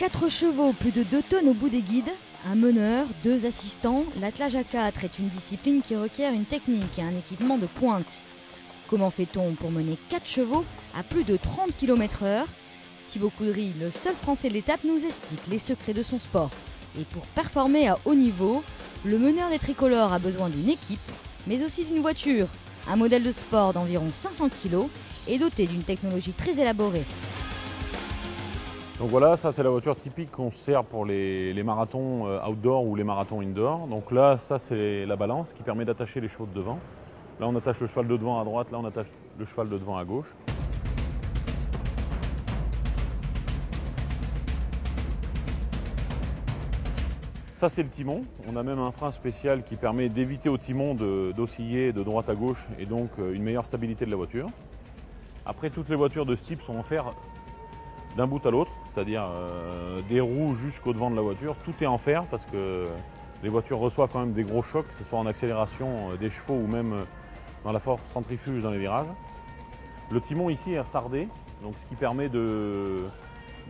4 chevaux, plus de 2 tonnes au bout des guides, un meneur, 2 assistants, l'attelage à 4 est une discipline qui requiert une technique et un équipement de pointe. Comment fait-on pour mener 4 chevaux à plus de 30 km/h? Thibaut Coudry, le seul Français de l'étape, nous explique les secrets de son sport. Et pour performer à haut niveau, le meneur des tricolores a besoin d'une équipe, mais aussi d'une voiture. Un modèle de sport d'environ 500 kg et doté d'une technologie très élaborée. Donc voilà, ça c'est la voiture typique qu'on sert pour les marathons outdoor ou les marathons indoor. Donc là, ça c'est la balance qui permet d'attacher les chevaux de devant. Là on attache le cheval de devant à droite, là on attache le cheval de devant à gauche. Ça c'est le timon. On a même un frein spécial qui permet d'éviter au timon d'osciller de droite à gauche et donc une meilleure stabilité de la voiture. Après, toutes les voitures de ce type sont en fer d'un bout à l'autre, c'est-à-dire des roues jusqu'au devant de la voiture. Tout est en fer parce que les voitures reçoivent quand même des gros chocs, que ce soit en accélération des chevaux ou même dans la force centrifuge dans les virages. Le timon ici est retardé, donc ce qui permet de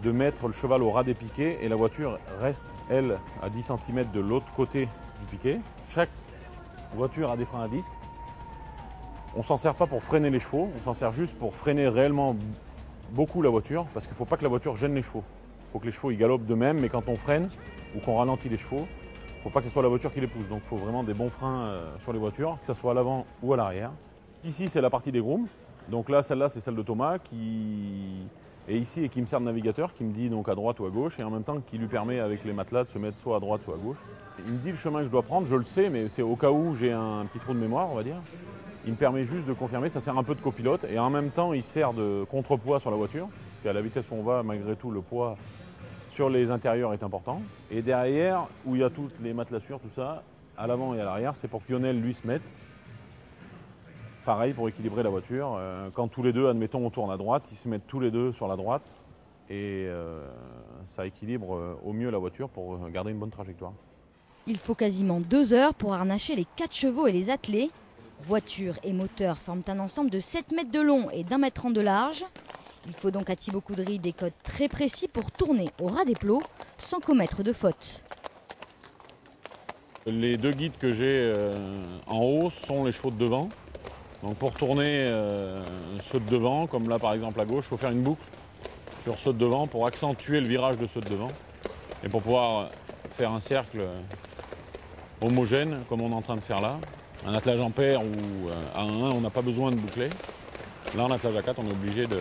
mettre le cheval au ras des piquets et la voiture reste, elle, à 10 cm de l'autre côté du piquet. Chaque voiture a des freins à disque. On ne s'en sert pas pour freiner les chevaux, on s'en sert juste pour freiner réellement beaucoup la voiture, parce qu'il ne faut pas que la voiture gêne les chevaux. Il faut que les chevaux ils galopent d'eux-mêmes, mais quand on freine ou qu'on ralentit les chevaux, il ne faut pas que ce soit la voiture qui les pousse. Donc il faut vraiment des bons freins sur les voitures, que ce soit à l'avant ou à l'arrière. Ici c'est la partie des grooms. Donc là, celle-là c'est celle de Thomas qui est ici et qui me sert de navigateur, qui me dit donc à droite ou à gauche, et en même temps qui lui permet avec les matelas de se mettre soit à droite soit à gauche. Il me dit le chemin que je dois prendre, je le sais, mais c'est au cas où j'ai un petit trou de mémoire, on va dire. Il me permet juste de confirmer, ça sert un peu de copilote et en même temps il sert de contrepoids sur la voiture, parce qu'à la vitesse où on va, malgré tout, le poids sur les intérieurs est important. Et derrière, où il y a toutes les matelassures, tout ça, à l'avant et à l'arrière, c'est pour que Lionel lui se mette. Pareil pour équilibrer la voiture. Quand tous les deux, admettons, on tourne à droite, ils se mettent tous les deux sur la droite et ça équilibre au mieux la voiture pour garder une bonne trajectoire. Il faut quasiment 2 heures pour harnacher les 4 chevaux et les atteler. Voiture et moteur forment un ensemble de 7 mètres de long et d'1,30 m de large. Il faut donc à Thibaut Coudry des codes très précis pour tourner au ras des plots sans commettre de faute. Les 2 guides que j'ai en haut sont les chevaux de devant. Donc pour tourner ceux de devant, comme là par exemple à gauche, il faut faire une boucle sur ceux de devant pour accentuer le virage de ceux de devant et pour pouvoir faire un cercle homogène comme on est en train de faire là. Un attelage en paire ou à 1, on n'a pas besoin de boucler. Là, en attelage à 4, on est obligé de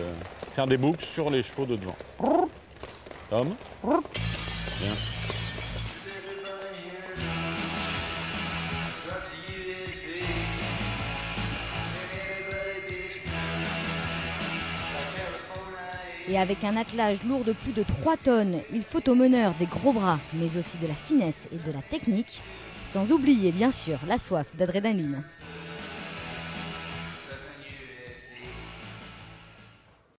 faire des boucles sur les chevaux de devant. Tom. Bien. Et avec un attelage lourd de plus de 3 tonnes, il faut au meneur des gros bras, mais aussi de la finesse et de la technique, sans oublier bien sûr la soif d'adrénaline.